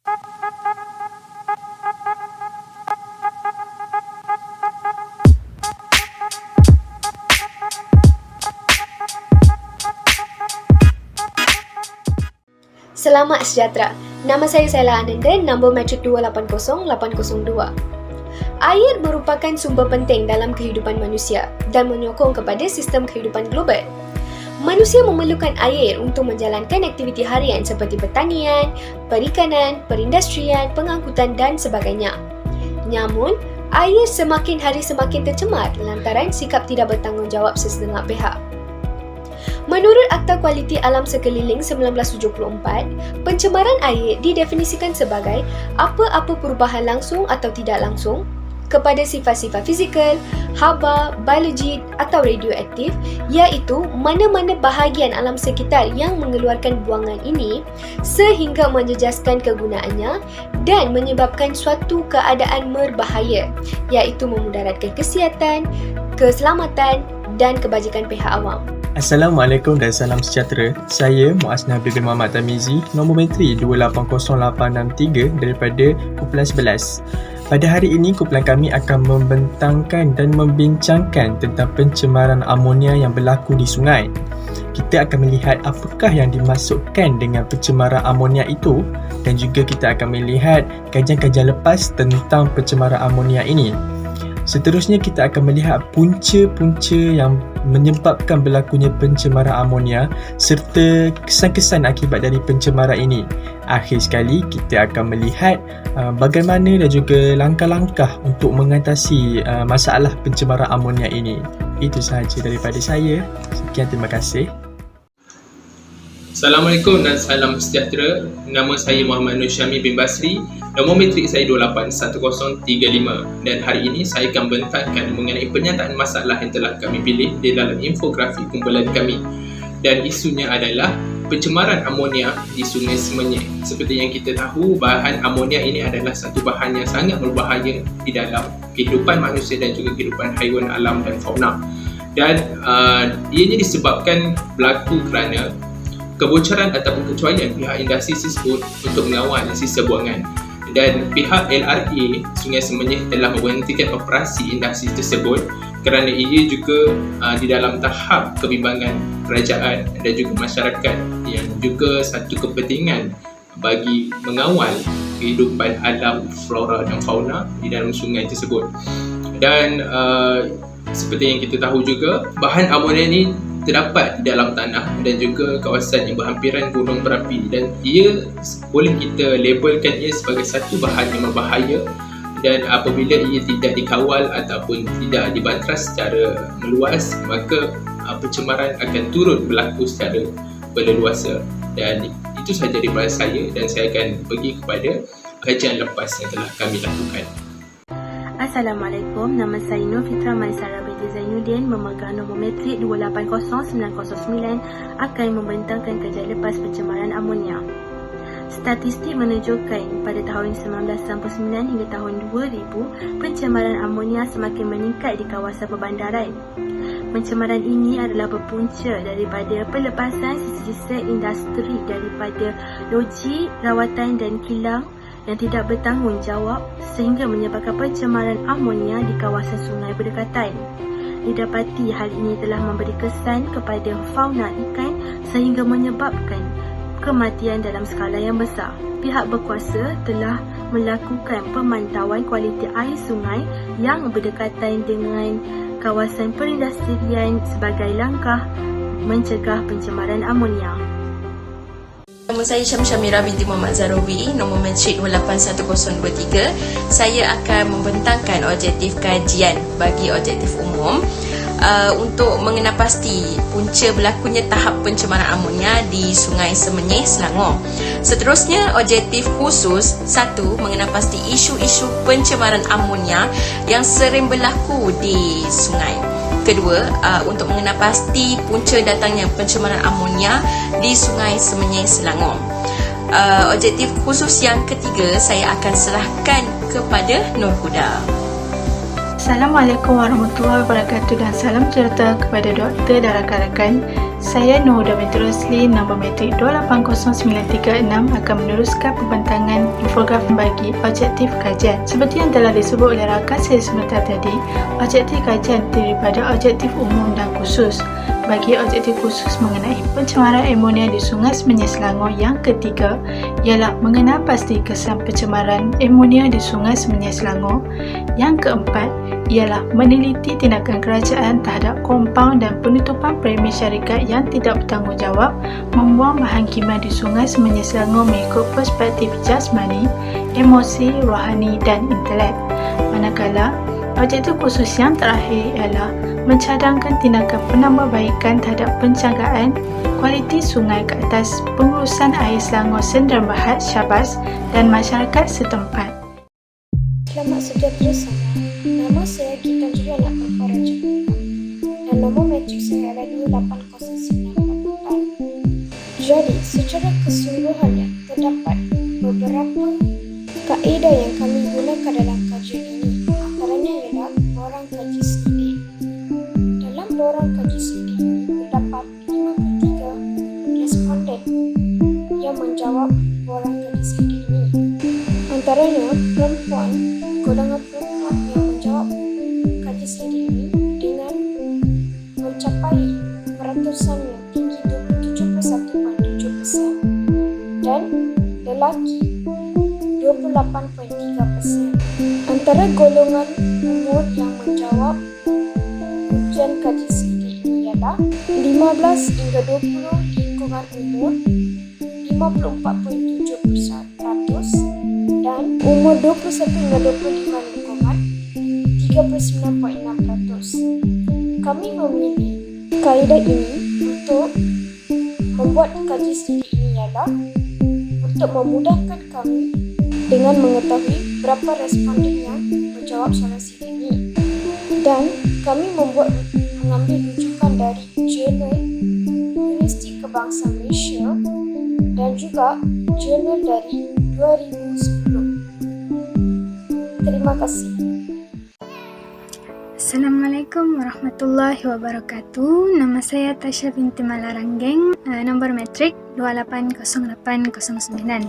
Selamat sejahtera. Nama saya Saila Ananda, nombor matrik 280802. Air merupakan sumber penting dalam kehidupan manusia dan menyokong kepada sistem kehidupan global. Manusia memerlukan air untuk menjalankan aktiviti harian seperti pertanian, perikanan, perindustrian, pengangkutan dan sebagainya. Namun, air semakin hari semakin tercemar lantaran sikap tidak bertanggungjawab sesetengah pihak. Menurut Akta Kualiti Alam Sekeliling 1974, pencemaran air didefinisikan sebagai apa-apa perubahan langsung atau tidak langsung kepada sifat-sifat fizikal, haba, biologi atau radioaktif, iaitu mana-mana bahagian alam sekitar yang mengeluarkan buangan ini sehingga menjejaskan kegunaannya dan menyebabkan suatu keadaan berbahaya, iaitu memudaratkan kesihatan, keselamatan dan kebajikan pihak awam. Assalamualaikum dan salam sejahtera. Saya Muaz Nabil bin Muhammad Tamizi, nombor matrik 280863 daripada kumpulan 11. Pada hari ini, kumpulan kami akan membentangkan dan membincangkan tentang pencemaran amonia yang berlaku di sungai. Kita akan melihat apakah yang dimasukkan dengan pencemaran amonia itu dan juga kita akan melihat kajian-kajian lepas tentang pencemaran amonia ini. Seterusnya kita akan melihat punca-punca yang menyebabkan berlakunya pencemaran amonia serta kesan-kesan akibat dari pencemaran ini. Akhir sekali kita akan melihat bagaimana dan juga langkah-langkah untuk mengatasi masalah pencemaran amonia ini. Itu sahaja daripada saya. Sekian, terima kasih. Assalamualaikum dan salam sejahtera. Nama saya Muhammad Nur Syami bin Basri. Nombor matrik saya 281035 dan hari ini saya akan bentangkan mengenai pernyataan masalah yang telah kami pilih di dalam infografik kumpulan kami. Dan isunya adalah pencemaran amonia di Sungai Semenyih. Seperti yang kita tahu, bahan amonia ini adalah satu bahan yang sangat berbahaya di dalam kehidupan manusia dan juga kehidupan haiwan alam dan fauna. Dan ianya disebabkan berlaku kerana kebocoran ataupun kecuaian pihak industri tersebut untuk mengawal sisa buangan. Dan pihak LRA Sungai Semenyih telah memberhentikan operasi industri tersebut kerana ia juga di dalam tahap kebimbangan kerajaan dan juga masyarakat yang juga satu kepentingan bagi mengawal kehidupan alam, flora dan fauna di dalam sungai tersebut. Dan seperti yang kita tahu juga, bahan amonia ini terdapat di dalam tanah dan juga kawasan yang berhampiran gunung berapi dan ia boleh kita labelkan ia sebagai satu bahan yang berbahaya dan apabila ia tidak dikawal ataupun tidak dibantras secara meluas maka pencemaran akan turut berlaku secara berleluasa. Dan itu sahaja daripada saya dan saya akan pergi kepada kajian lepas yang telah kami lakukan. Assalamualaikum, nama saya Nur Fitra Maisara binti Zainuddin, memegang nombor matrik 280909, akan membentangkan kajian lepas pencemaran amonia. Statistik menunjukkan pada tahun 1999 hingga tahun 2000, pencemaran amonia semakin meningkat di kawasan perbandaran. Pencemaran ini adalah berpunca daripada pelepasan sisa-sisa industri daripada loji, rawatan dan kilang yang tidak bertanggungjawab sehingga menyebabkan pencemaran amonia di kawasan sungai berdekatan. Didapati hal ini telah memberi kesan kepada fauna ikan sehingga menyebabkan kematian dalam skala yang besar. Pihak berkuasa telah melakukan pemantauan kualiti air sungai yang berdekatan dengan kawasan perindustrian sebagai langkah mencegah pencemaran amonia. Nama saya Syamira binti Muhammad Zarawi, nombor matrik 281023. Saya akan membentangkan objektif kajian bagi objektif umum untuk mengenal pasti punca berlakunya tahap pencemaran amonia di Sungai Semenyih, Selangor. Seterusnya, objektif khusus 1. Mengenal pasti isu-isu pencemaran amonia yang sering berlaku di sungai. Kedua, untuk mengenal pasti punca datangnya pencemaran amonia di Sungai Semenyih, Selangor. Objektif khusus yang ketiga saya akan serahkan kepada Nur Huda. Assalamualaikum warahmatullahi wabarakatuh dan salam sejahtera kepada doktor dan rakan-rakan. Saya Nur Dawati Rosli, nombor metrik 280936 akan meneruskan pembentangan infografik bagi objektif kajian. Seperti yang telah disebut oleh rakan saya sebentar tadi, objektif kajian terdiri pada objektif umum dan khusus. Bagi objektif khusus mengenai pencemaran amonia di Sungai Semenyih Selangor, yang ketiga ialah mengenal pasti kesan pencemaran amonia di Sungai Semenyih Selangor. Yang keempat ialah meneliti tindakan kerajaan terhadap kompaun dan penutupan premis syarikat yang tidak bertanggungjawab membuang bahan kimia di Sungai Semenyih Selangor mengikut perspektif jasmani, emosi, rohani dan intelek. Manakala objektif khusus yang terakhir ialah mencadangkan tindakan penambahbaikan terhadap penjagaan kualiti sungai ke atas pengurusan air Selangor Sdn Bhd Syahbaz dan masyarakat setempat. Selamat sejahtera semua. Nama saya Gita Julia Anak Perkara Jakarta dan nombor metrik saya adalah 280988. Jadi, secara keseluruhannya terdapat beberapa kaedah yang kami gunakan dalam kajian ini. Antaranya ialah borang kaji sidik. Dalam borang kaji sidik ini terdapat 53 responden yang menjawab borang kaji sidik ini. Antaranya perempuan, golongan perempuan yang menjawab kaji sidik ini dengan mencapai peratusan yang tinggi 71.7% dan lelaki 28.3%. Antara golongan umur yang menjawab ujian kaji sidik ini ialah 15 hingga 20 di lingkungan umur 54.7% dan umur 21 hingga 25 lingkungan 39.6%. Kami memilih kaedah ini untuk membuat kaji sidik ini ialah untuk memudahkan kami dengan mengetahui berapa responden yang menjawab soalan sidik ini, dan kami mengambil rujukan dari jurnal Universiti Kebangsaan Malaysia dan juga jurnal dari 2010. Terima kasih. Assalamualaikum warahmatullahi wabarakatuh. Nama saya Tasha binti Malaranggeng, nombor metrik 280809.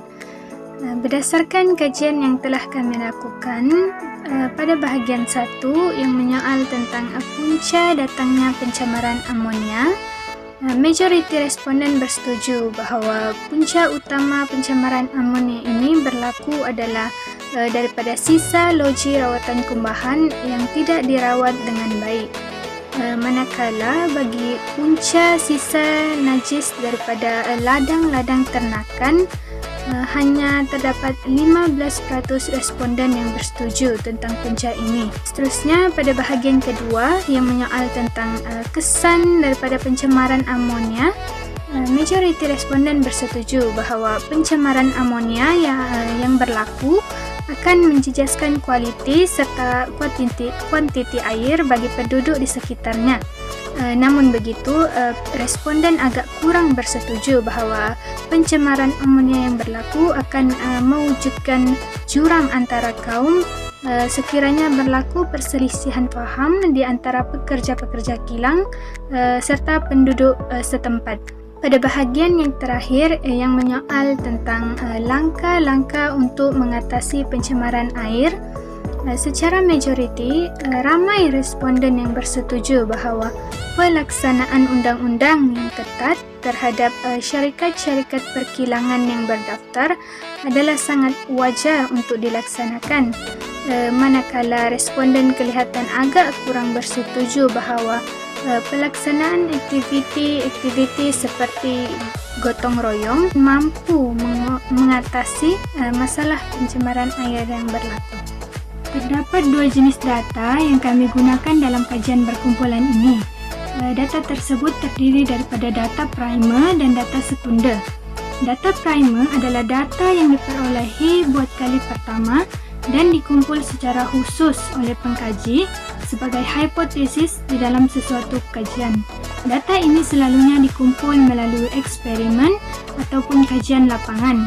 Berdasarkan kajian yang telah kami lakukan, pada bahagian 1 yang menyoal tentang punca datangnya pencemaran amonia, majoriti responden bersetuju bahawa punca utama pencemaran amonia ini berlaku adalah daripada sisa loji rawatan kumbahan yang tidak dirawat dengan baik. Manakala bagi punca sisa najis daripada ladang-ladang ternakan, hanya terdapat 15% responden yang bersetuju tentang punca ini. Seterusnya, pada bahagian kedua yang menyoal tentang kesan daripada pencemaran amonia, majoriti responden bersetuju bahawa pencemaran amonia yang berlaku akan menjejaskan kualiti serta kuantiti air bagi penduduk di sekitarnya. Namun begitu, responden agak kurang bersetuju bahawa pencemaran amonia yang berlaku akan mewujudkan jurang antara kaum sekiranya berlaku perselisihan faham di antara pekerja-pekerja kilang serta penduduk setempat. Pada bahagian yang terakhir yang menyoal tentang langkah-langkah untuk mengatasi pencemaran air, secara majoriti ramai responden yang bersetuju bahawa pelaksanaan undang-undang yang ketat terhadap syarikat-syarikat perkilangan yang berdaftar adalah sangat wajar untuk dilaksanakan. Manakala responden kelihatan agak kurang bersetuju bahawa pelaksanaan aktiviti seperti gotong royong mampu mengatasi masalah pencemaran air yang berlaku. Terdapat 2 jenis data yang kami gunakan dalam kajian berkumpulan ini. Data tersebut terdiri daripada data primer dan data sekunder. Data primer adalah data yang diperolehi buat kali pertama dan dikumpul secara khusus oleh pengkaji sebagai hipotesis di dalam sesuatu kajian. Data ini selalunya dikumpul melalui eksperimen ataupun kajian lapangan.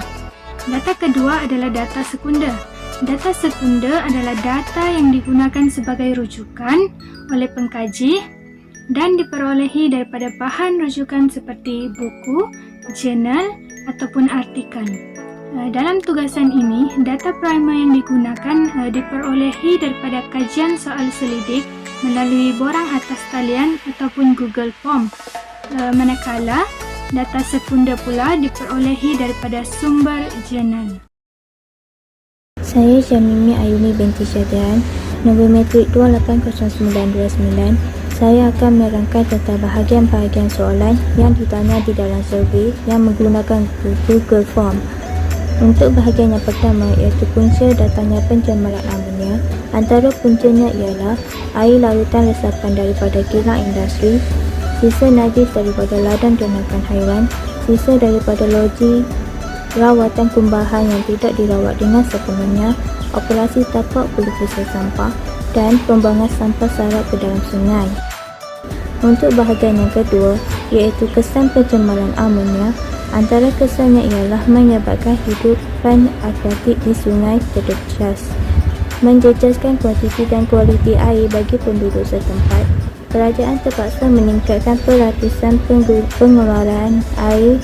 Data kedua adalah data sekunder. Data sekunder adalah data yang digunakan sebagai rujukan oleh pengkaji dan diperolehi daripada bahan rujukan seperti buku, jurnal ataupun artikel. Dalam tugasan ini, data primer yang digunakan diperolehi daripada kajian soal selidik melalui borang atas talian ataupun Google Form. Manakala, data sekunder pula diperolehi daripada sumber jurnal. Saya Syamimi Ayumi binti Syahdan, nombor metrik 280929. Saya akan menerangkan tentang bahagian-bahagian soalan yang ditanya di dalam survey yang menggunakan Google Form. Untuk bahagian yang pertama iaitu punca datangnya pencemaran amonia. Antara puncanya ialah air larutan resapan daripada kilang industri, sisa najis daripada ladang ternakan haiwan, sisa daripada loji rawatan kumbahan yang tidak dirawat dengan sepenuhnya, operasi tapak pelukiskan sampah dan pembuangan sampah sarap ke dalam sungai. Untuk bahagian yang kedua iaitu kesan pencemaran amonia. Antara kesannya ialah menyebabkan hidupan akuatik di sungai terjejas, menjejaskan kuantiti dan kualiti air bagi penduduk setempat. Kerajaan terpaksa meningkatkan peratusan pengeluaran air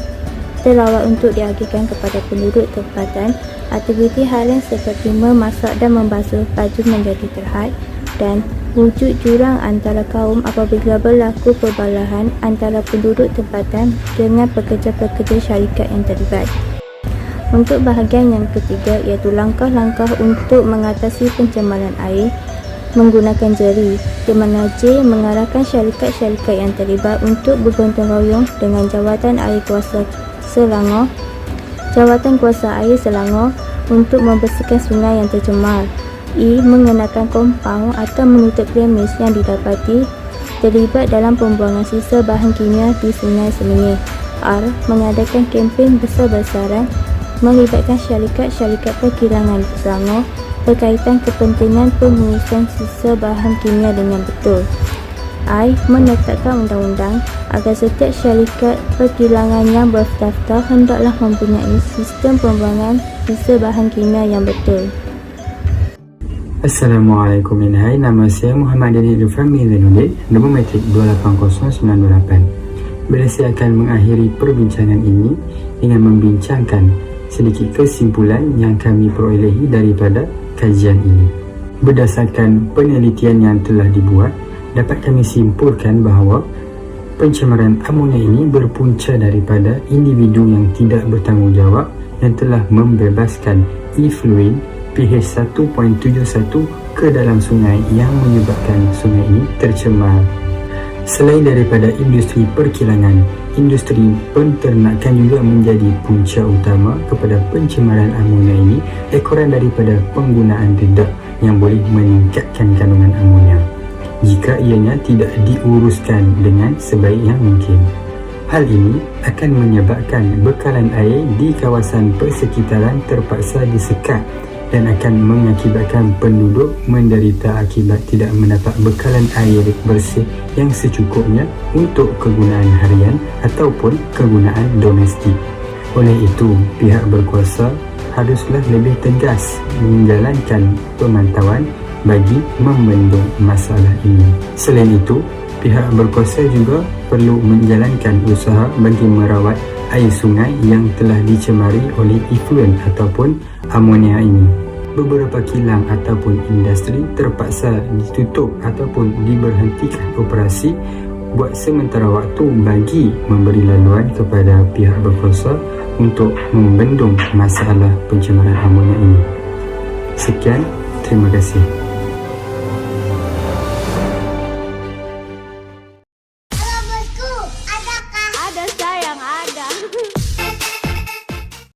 terawat untuk diagihkan kepada penduduk tempatan. Aktiviti harian seperti memasak dan membasuh baju menjadi terhad, dan wujud jurang antara kaum apabila berlaku perbalahan antara penduduk tempatan dengan pekerja-pekerja syarikat yang terlibat. Untuk bahagian yang ketiga iaitu langkah-langkah untuk mengatasi pencemaran air menggunakan jeri, di mana J mengarahkan syarikat-syarikat yang terlibat untuk bergotong royong dengan Jawatan Air Kuasa Selangor, Jawatan Kuasa Air Selangor untuk membersihkan sungai yang tercemar. I. Mengenakan kompaun atau menutup premis yang didapati terlibat dalam pembuangan sisa bahan kimia di Sungai Semenyih. R. Mengadakan kempen besar-besaran melibatkan syarikat-syarikat perkilangan Selangor berkaitan kepentingan pengurusan sisa bahan kimia dengan betul. I. Menetapkan undang-undang agar setiap syarikat perkilangan yang berdaftar hendaklah mempunyai sistem pembuangan sisa bahan kimia yang betul. Assalamualaikum minhai, nama saya Muhammad Daniel Duframi Zainuddin, nombor metrik 280928. Bila saya akan mengakhiri perbincangan ini dengan membincangkan sedikit kesimpulan yang kami perolehi daripada kajian ini. Berdasarkan penelitian yang telah dibuat, dapat kami simpulkan bahawa pencemaran amonia ini berpunca daripada individu yang tidak bertanggungjawab dan telah membebaskan effluent pH 1.71 ke dalam sungai yang menyebabkan sungai ini tercemar. Selain daripada industri perkilangan, industri penternakan juga menjadi punca utama kepada pencemaran amonia ini, ekoran daripada penggunaan dedak yang boleh meningkatkan kandungan amonia jika ianya tidak diuruskan dengan sebaik yang mungkin. Hal ini akan menyebabkan bekalan air di kawasan persekitaran terpaksa disekat dan akan mengakibatkan penduduk menderita akibat tidak mendapat bekalan air bersih yang secukupnya untuk kegunaan harian ataupun kegunaan domestik. Oleh itu, pihak berkuasa haruslah lebih tegas menjalankan pemantauan bagi membendung masalah ini. Selain itu, pihak berkuasa juga perlu menjalankan usaha bagi merawat air sungai yang telah dicemari oleh effluent ataupun amonia ini. Beberapa kilang ataupun industri terpaksa ditutup ataupun diberhentikan operasi buat sementara waktu bagi memberi laluan kepada pihak berkuasa untuk membendung masalah pencemaran amonia ini. Sekian, terima kasih.